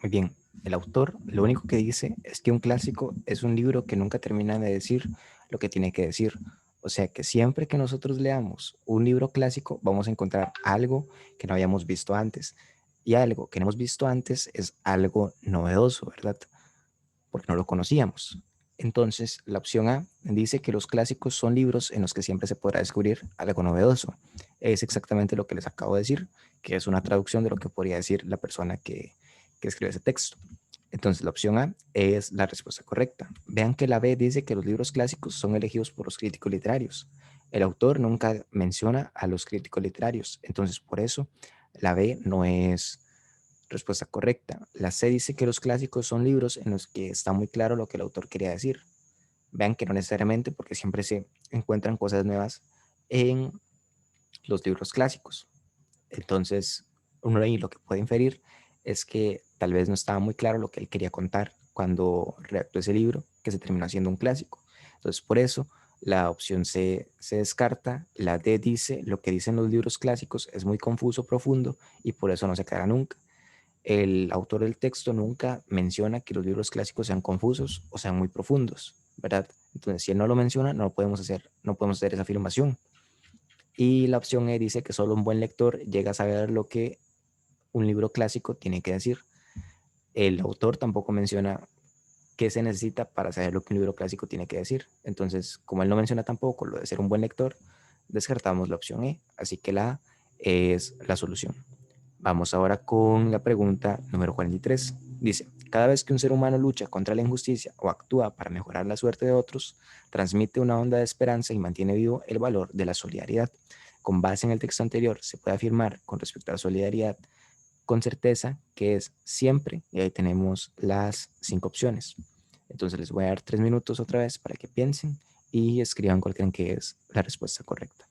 Muy bien, el autor lo único que dice es que un clásico es un libro que nunca termina de decir lo que tiene que decir. O sea que siempre que nosotros leamos un libro clásico vamos a encontrar algo que no habíamos visto antes. Y algo que no hemos visto antes es algo novedoso, ¿verdad? Porque no lo conocíamos. Entonces, la opción A dice que los clásicos son libros en los que siempre se podrá descubrir algo novedoso. Es exactamente lo que les acabo de decir, que es una traducción de lo que podría decir la persona que escribe ese texto. Entonces, la opción A es la respuesta correcta. Vean que la B dice que los libros clásicos son elegidos por los críticos literarios. El autor nunca menciona a los críticos literarios. Entonces, por eso, la B no es respuesta correcta. La C dice que los clásicos son libros en los que está muy claro lo que el autor quería decir. Vean que no necesariamente, porque siempre se encuentran cosas nuevas en los libros clásicos. Entonces, uno ahí lo que puede inferir es que tal vez no estaba muy claro lo que él quería contar cuando redactó ese libro, que se terminó siendo un clásico. Entonces, por eso la opción C se descarta, la D dice lo que dicen los libros clásicos es muy confuso, profundo y por eso no se quedará nunca. El autor del texto nunca menciona que los libros clásicos sean confusos o sean muy profundos, ¿verdad? Entonces, si él no lo menciona, no podemos hacer esa afirmación. Y la opción E dice que solo un buen lector llega a saber lo que un libro clásico tiene que decir. El autor tampoco menciona qué se necesita para saber lo que un libro clásico tiene que decir. Entonces, como él no menciona tampoco lo de ser un buen lector, descartamos la opción E. Así que la A es la solución. Vamos ahora con la pregunta número 43. Dice, cada vez que un ser humano lucha contra la injusticia o actúa para mejorar la suerte de otros, transmite una onda de esperanza y mantiene vivo el valor de la solidaridad. Con base en el texto anterior, se puede afirmar con respecto a la solidaridad con certeza que es siempre, y ahí tenemos las 5 opciones. Entonces les voy a dar 3 minutos otra vez para que piensen y escriban cuál creen que es la respuesta correcta.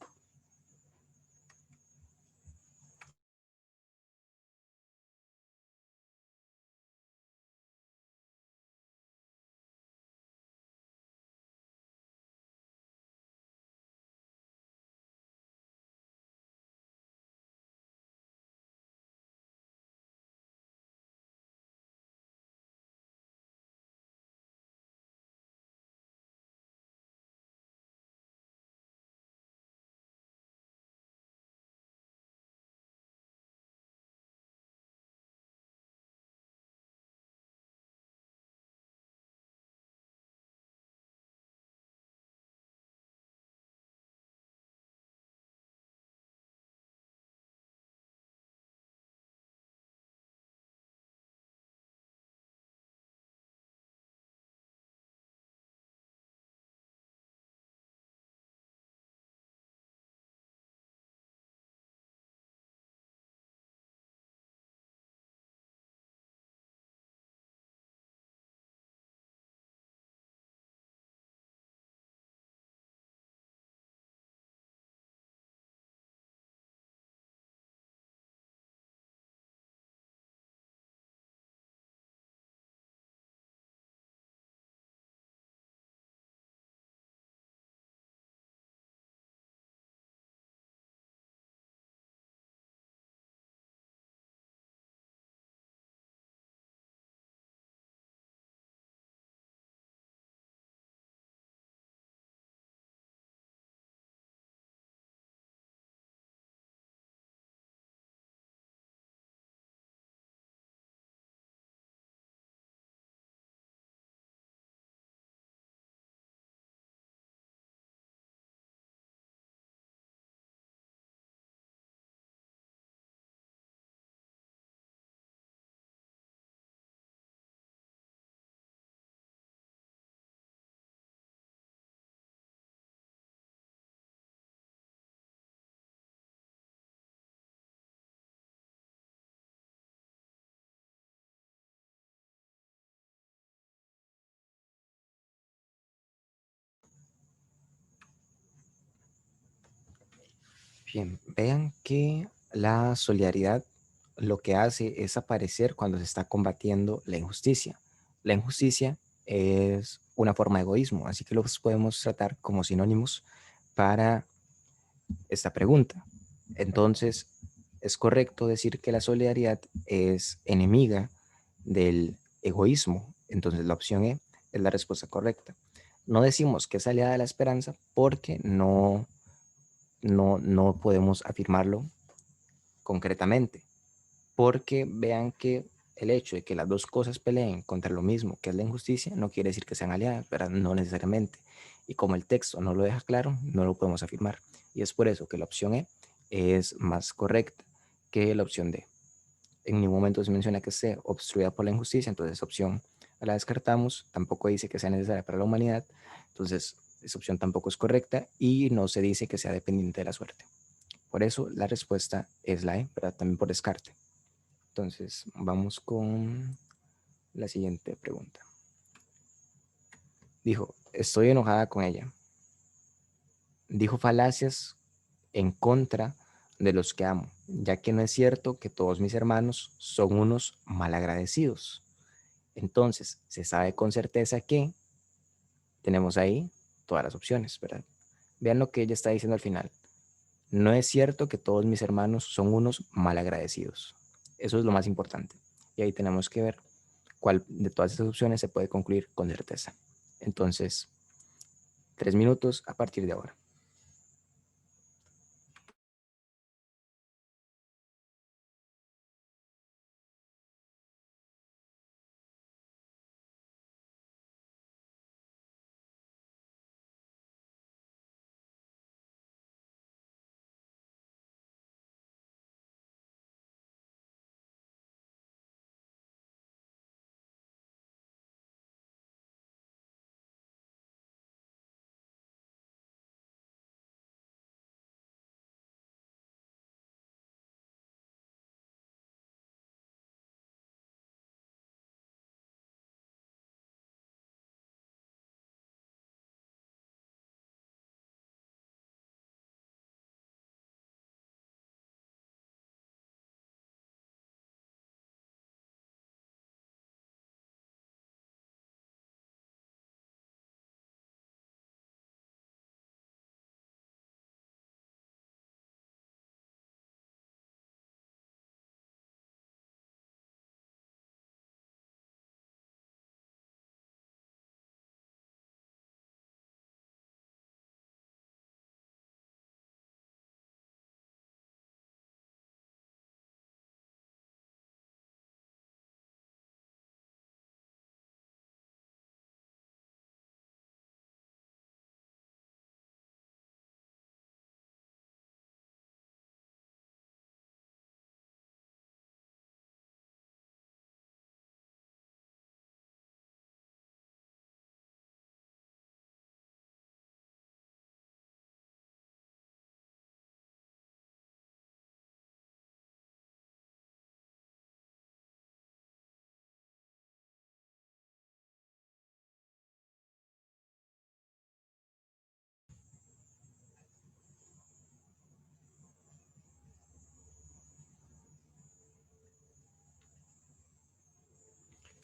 Bien, vean que la solidaridad lo que hace es aparecer cuando se está combatiendo la injusticia. La injusticia es una forma de egoísmo, así que los podemos tratar como sinónimos para esta pregunta. Entonces, es correcto decir que la solidaridad es enemiga del egoísmo. Entonces la opción E es la respuesta correcta. No decimos que es aliada de la esperanza porque no podemos afirmarlo concretamente. Porque vean que el hecho de que las dos cosas peleen contra lo mismo, que es la injusticia, no quiere decir que sean aliadas, ¿verdad? No necesariamente. Y como el texto no lo deja claro, no lo podemos afirmar. Y es por eso que la opción E es más correcta que la opción D. En ningún momento se menciona que esté obstruida por la injusticia, entonces esa opción la descartamos. Tampoco dice que sea necesaria para la humanidad, entonces esa opción tampoco es correcta y no se dice que sea dependiente de la suerte. Por eso la respuesta es la E, ¿verdad? También por descarte. Entonces, vamos con la siguiente pregunta. Dijo, estoy enojada con ella. Dijo falacias en contra de los que amo, ya que no es cierto que todos mis hermanos son unos malagradecidos. Entonces, se sabe con certeza que tenemos ahí todas las opciones, ¿verdad? Vean lo que ella está diciendo al final. No es cierto que todos mis hermanos son unos malagradecidos. Eso es lo más importante. Y ahí tenemos que ver cuál de todas estas opciones se puede concluir con certeza. Entonces, 3 minutos a partir de ahora.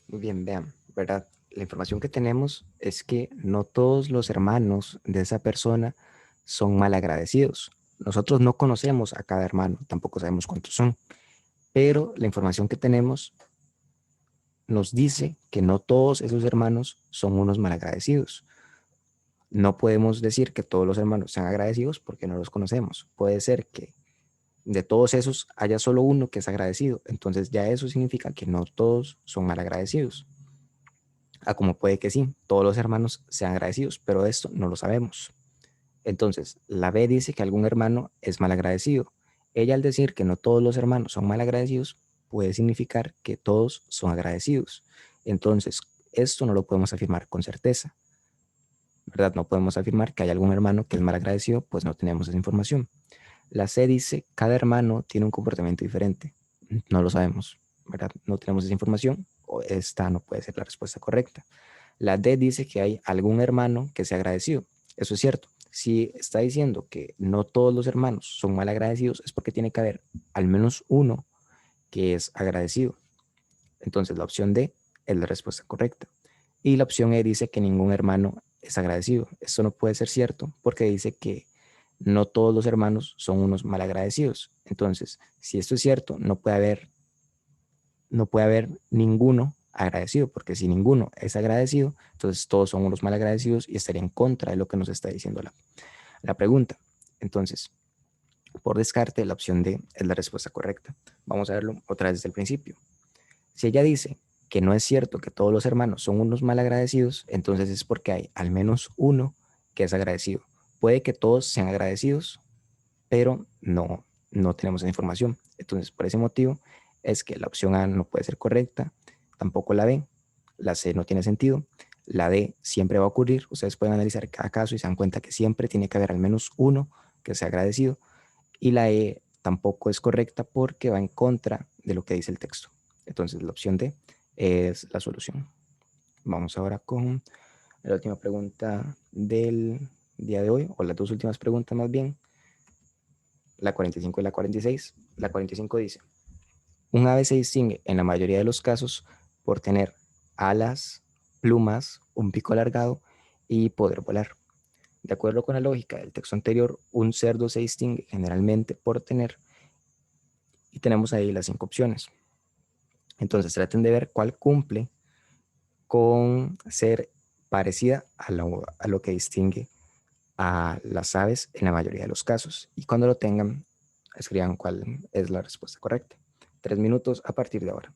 Muy bien, vean, ¿verdad? La información que tenemos es que no todos los hermanos de esa persona son malagradecidos. Nosotros no conocemos a cada hermano, tampoco sabemos cuántos son, pero la información que tenemos nos dice que no todos esos hermanos son unos malagradecidos. No podemos decir que todos los hermanos sean agradecidos porque no los conocemos. Puede ser que de todos esos haya solo uno que es agradecido. Entonces ya eso significa que no todos son malagradecidos. Como puede que sí, todos los hermanos sean agradecidos, pero esto no lo sabemos. Entonces, la B dice que algún hermano es malagradecido. Ella al decir que no todos los hermanos son malagradecidos, puede significar que todos son agradecidos. Entonces, esto no lo podemos afirmar con certeza, ¿verdad? No podemos afirmar que hay algún hermano que es malagradecido, pues no tenemos esa información. La C dice, cada hermano tiene un comportamiento diferente. No lo sabemos, ¿verdad? No tenemos esa información, o esta no puede ser la respuesta correcta. La D dice que hay algún hermano que sea agradecido. Eso es cierto. Si está diciendo que no todos los hermanos son mal agradecidos, es porque tiene que haber al menos uno que es agradecido. Entonces la opción D es la respuesta correcta. Y la opción E dice que ningún hermano es agradecido. Esto no puede ser cierto porque dice que no todos los hermanos son unos malagradecidos. Entonces, si esto es cierto, no puede haber ninguno agradecido, porque si ninguno es agradecido, entonces todos son unos mal agradecidos y estaría en contra de lo que nos está diciendo la pregunta. Entonces, por descarte, la opción D es la respuesta correcta. Vamos a verlo otra vez desde el principio. Si ella dice que no es cierto que todos los hermanos son unos mal agradecidos, entonces es porque hay al menos uno que es agradecido. Puede que todos sean agradecidos, pero no tenemos esa información. Entonces, por ese motivo es que la opción A no puede ser correcta, tampoco la B, la C no tiene sentido, la D siempre va a ocurrir. Ustedes pueden analizar cada caso y se dan cuenta que siempre tiene que haber al menos uno que sea agradecido, y la E tampoco es correcta porque va en contra de lo que dice el texto. Entonces, la opción D es la solución. Vamos ahora con la última pregunta del día de hoy, o las dos últimas preguntas más bien, la 45 y la 46. La 45 dice: un ave se distingue en la mayoría de los casos por tener alas, plumas, un pico alargado y poder volar. De acuerdo con la lógica del texto anterior, un cerdo se distingue generalmente por tener, y tenemos ahí las 5 opciones. Entonces traten de ver cuál cumple con ser parecida a lo que distingue a las aves en la mayoría de los casos. Y cuando lo tengan, escriban cuál es la respuesta correcta. 3 minutos a partir de ahora.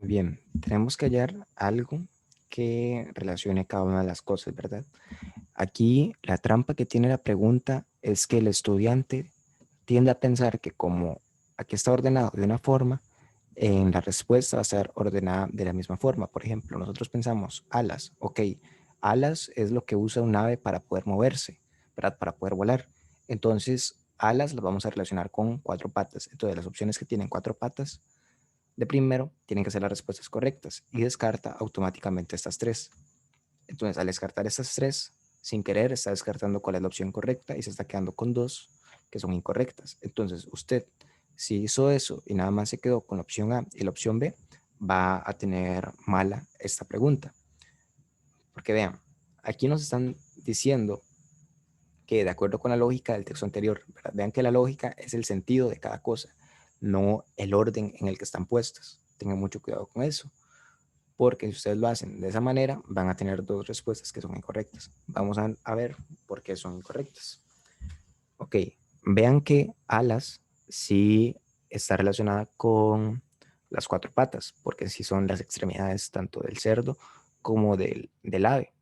Muy bien, tenemos que hallar algo que relacione cada una de las cosas, ¿verdad? aquí la trampa que tiene la pregunta es que el estudiante tiende a pensar que como aquí está ordenado de una forma, en la respuesta va a estar ordenada de la misma forma. Por ejemplo, nosotros pensamos alas, ok, alas es lo que usa un ave para poder moverse, ¿verdad? Para poder volar. Entonces, alas las vamos a relacionar con cuatro patas. Entonces, las opciones que tienen cuatro patas de primero tienen que ser las respuestas correctas y descarta automáticamente estas tres. Entonces, al descartar estas tres, sin querer, está descartando cuál es la opción correcta y se está quedando con dos que son incorrectas. Entonces, usted, si hizo eso y nada más se quedó con la opción A y la opción B, va a tener mala esta pregunta. Porque vean, aquí nos están diciendo que de acuerdo con la lógica del texto anterior, ¿verdad? Vean que la lógica es el sentido de cada cosa, no el orden en el que están puestas. Tengan mucho cuidado con eso, porque si ustedes lo hacen de esa manera, van a tener dos respuestas que son incorrectas. Vamos a ver por qué son incorrectas. Ok, vean que alas sí está relacionada con las cuatro patas, porque sí son las extremidades tanto del cerdo como del ave.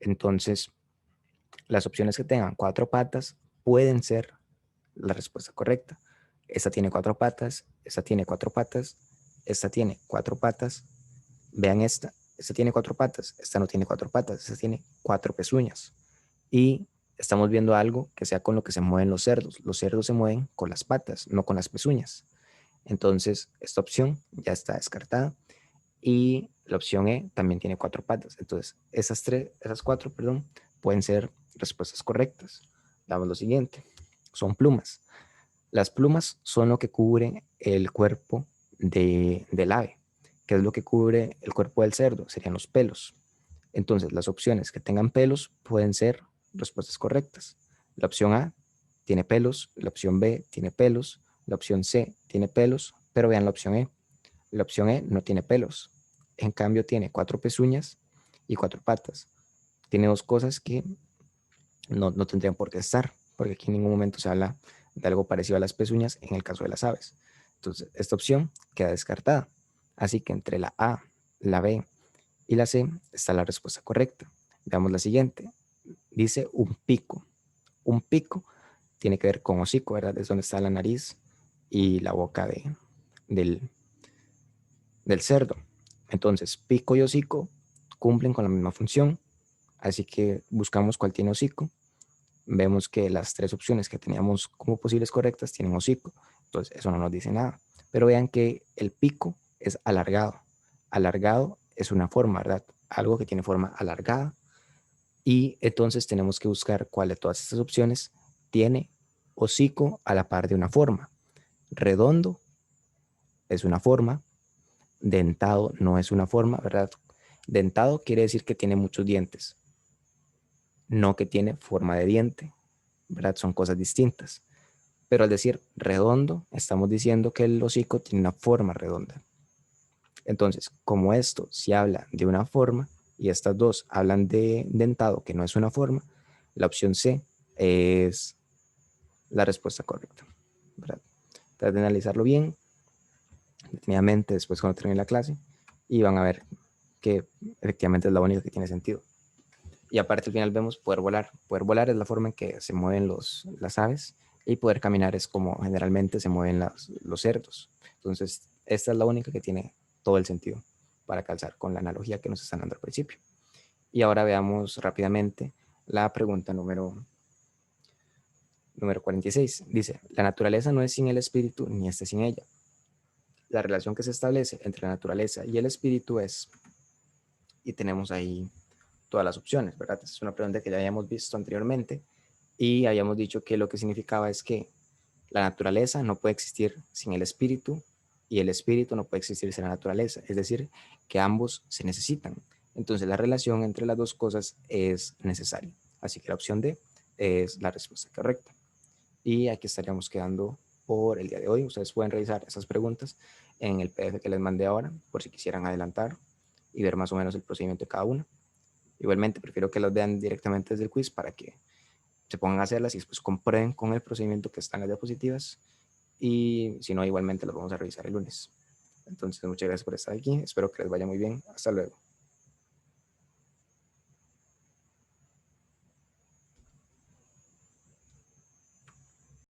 Entonces, las opciones que tengan cuatro patas pueden ser la respuesta correcta. Esta tiene cuatro patas, esta tiene cuatro patas, esta tiene cuatro patas. Vean esta tiene cuatro patas, esta no tiene cuatro patas, esta tiene cuatro pezuñas. Y estamos viendo algo que sea con lo que se mueven los cerdos. Los cerdos se mueven con las patas, no con las pezuñas. Entonces, esta opción ya está descartada. Y la opción E también tiene cuatro patas. Entonces, esas cuatro, perdón, pueden ser respuestas correctas. Damos lo siguiente. Son plumas. Las plumas son lo que cubre el cuerpo del ave. ¿Qué es lo que cubre el cuerpo del cerdo? Serían los pelos. Entonces, las opciones que tengan pelos pueden ser respuestas correctas. La opción A tiene pelos, la opción B tiene pelos, la opción C tiene pelos, pero vean la opción E. La opción E no tiene pelos. En cambio, tiene cuatro pezuñas y cuatro patas. Tiene dos cosas que no tendrían por qué estar, porque aquí en ningún momento se habla de algo parecido a las pezuñas en el caso de las aves. Entonces, esta opción queda descartada. Así que entre la A, la B y la C está la respuesta correcta. Veamos la siguiente. Dice un pico. Un pico tiene que ver con hocico, ¿verdad? Es donde está la nariz y la boca del, del cerdo. Entonces, pico y hocico cumplen con la misma función. Así que buscamos cuál tiene hocico. Vemos que las tres opciones que teníamos como posibles correctas tienen hocico. Entonces, eso no nos dice nada. Pero vean que el pico es alargado. Alargado es una forma, ¿verdad? Algo que tiene forma alargada. Y entonces tenemos que buscar cuál de todas estas opciones tiene hocico a la par de una forma. Redondo es una forma, dentado no es una forma, ¿verdad? Dentado quiere decir que tiene muchos dientes, no que tiene forma de diente, ¿verdad? Son cosas distintas. Pero al decir redondo, estamos diciendo que el hocico tiene una forma redonda. Entonces, como esto si habla de una forma y estas dos hablan de dentado, que no es una forma, la opción C es la respuesta correcta, ¿verdad? Traten de analizarlo bien, detenidamente, después cuando termine la clase, y van a ver que efectivamente es la única que tiene sentido. Y aparte al final vemos poder volar. Poder volar es la forma en que se mueven las aves y poder caminar es como generalmente se mueven los cerdos. Entonces, esta es la única que tiene todo el sentido para calzar con la analogía que nos están dando al principio. Y ahora veamos rápidamente la pregunta número 46. Dice, la naturaleza no es sin el espíritu ni este sin ella. La relación que se establece entre la naturaleza y el espíritu es, y tenemos ahí todas las opciones, ¿verdad? Es una pregunta que ya habíamos visto anteriormente y habíamos dicho que lo que significaba es que la naturaleza no puede existir sin el espíritu y el espíritu no puede existir sin la naturaleza, es decir, que ambos se necesitan. Entonces la relación entre las dos cosas es necesaria. Así que la opción D es la respuesta correcta. Y aquí estaríamos quedando por el día de hoy. Ustedes pueden revisar esas preguntas en el PDF que les mandé ahora, por si quisieran adelantar y ver más o menos el procedimiento de cada una. Igualmente, prefiero que las vean directamente desde el quiz para que se pongan a hacerlas y después comprueben con el procedimiento que están las diapositivas. Y si no, igualmente las vamos a revisar el lunes. Entonces, muchas gracias por estar aquí. Espero que les vaya muy bien. Hasta luego.